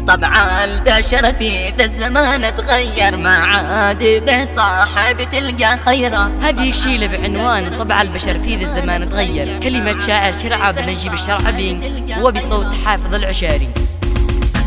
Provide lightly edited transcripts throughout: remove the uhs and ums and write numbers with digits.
طبعا البشر في ذا الزمان تغير، ما عاد به صاحب تلقى خيره. هذه يشيل بعنوان طبع البشر في ذا الزمان تغير، كلمة شاعر شرعب نجيب الشرعبي وبصوت حافظ العشاري.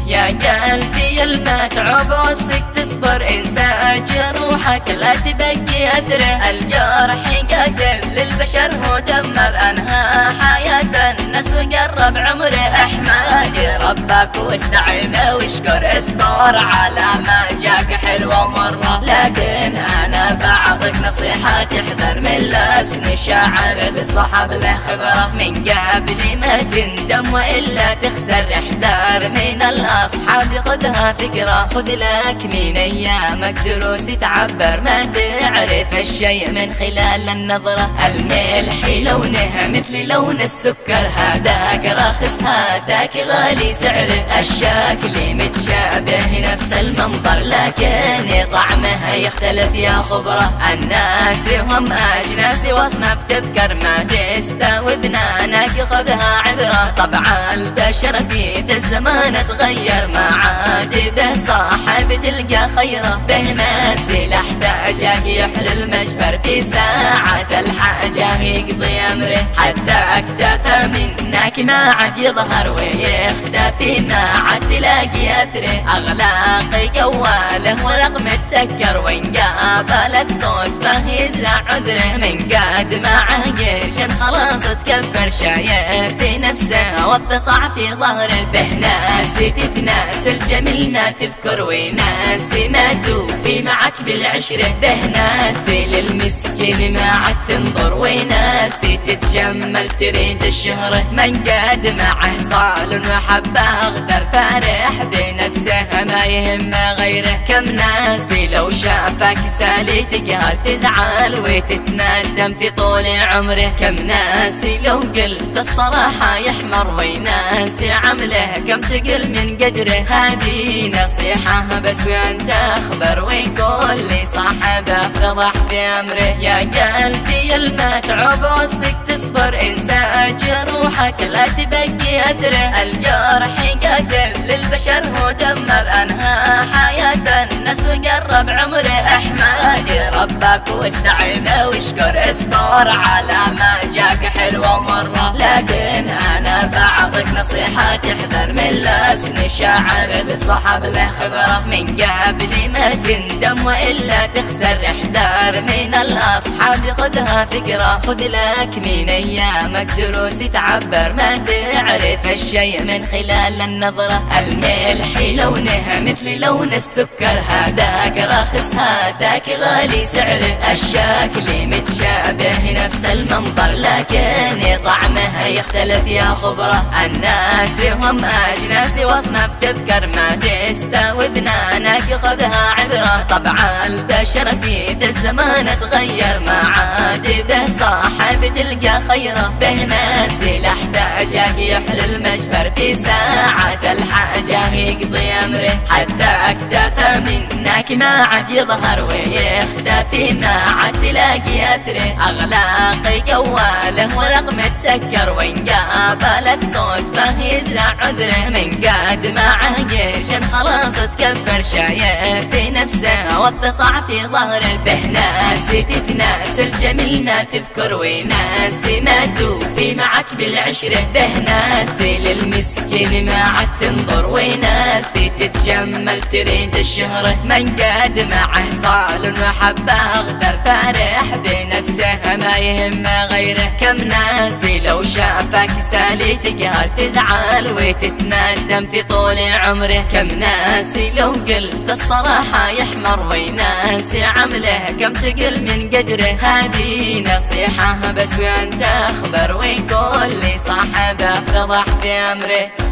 يا قلبي المتعب عسك تصبر، انسى جروحك لا تبكي أدره. الجرح قاتل للبشر هو دمر، انهى حياة الناس وقرب عمره. احمد ربك واستعين واشكر، اصبر على ما جاك حلوة مرة. لكن انا بعطيك نصيحة تحذر من لسن شاعر بالصحاب له خبرة. من قبل ما تندم والا تخسر، احذر من أصحابي خذها فكرة. خذ لك من أيامك دروس تعبر، ما تعرف الشيء من خلال النظرة. الملح لونه مثل لون السكر، هذاك رخص هذاك غالي سعره. الشكل متشابه نفس المنظر، لكن طعمه يختلف يا خبرة. الناس هم أجناس واصناف تذكر، ما تستوي بنانك خذها عبرة. طبعا البشر في ذا الزمان تغير، ما عاد به صاحب تلقى خيره. به ناس لاحتاجك يحل المجبر، في ساعة الحاجة يقضي أمره. حتى اكتفى منك ما عاد يظهر ويختفي، ما عاد تلاقي أثره. أغلاق جواله ورقم تسكر، وإن قابلك صوت فهيزرع عذره. من قد معه قرش خلاص تكبر، شايف في نفسه وافتصع في ظهره. به ناس ناس الجميلنا تذكر، وناس ما توفي معك بالعشرة. به ناس للمسكين ما عاد تنظر، وناس تتجمل تريد الشهرة. من قد معه صال وحبه غدر، فارح بنفسه ما يهم غيره. كم ناس لو شافك سالي تقهر، تزعل وتتندم في طول عمره. كم ناس لو قلت الصراحة يحمر، وناس عمله كم تقل من قدره. هذه نصيحة بس وانت اخبر، وكل صاحبه فضح في امره. يا قلبي المتعب عسك تصبر، انسى جروحك لا تبكي أدره. الجرح قاتل للبشر هو دمر، انهى حياة الناس وقرب عمره. احمد ربك واستعين واشكر، اصبر على ما جاك حلوة مرة. لكن انا بعطيك نصيحة تحذر من لسن شاعر بالصحاب له خبرة. من قبل ما تندم والا تخسر، احذر من الاصحاب خذها فكرة. خذ لك من ايامك دروس تعبر، ما تعرف الشيء من خلال النظرة. الملح لونه مثل لون السكر، هذاك رخص هذاك غالي سعره. الشكل متشابه نفس المنظر، لكن طعمه يختلف يا خبرة. الناس هم أجناس واصناف تذكر، ما تستوي بنانك خذها عبرة. طبعا البشر في ذا الزمان تغير، ما عاد به صاحب تلقى خيره. به ناس لاحتاجك يحل المجبر، في ساعة الحاجة يقضي أمره. حتى اكتفى منك ما عاد يظهر ويختفي، ما عاد تلاقي أثره. أغلاق جواله ورقم تسكر، وإن قابلك صوت فهيزرع عذره. من قد معه قرش خلاص تكبر، شايف في نفسه وافتصع في ظهره. به ناس تتناس الجميلنا تذكر، وناس ما توفي معك بالعشرة. به ناس للمسكين ما عاد تنظر، وناس تتجمل تريد الشهرة. من قد معه صال وحبه غدر، فارح بنفسه ما يهم غيره. كم ناس لو شافك سالي تقهر، تزعل وتتندم في طول عمره. كم ناس لو قلت الصراحة يحمر، وناس عمله كم تقل من قدره. هذه نصيحة بس وانت اخبر، وكل صاحبه فضح في امره.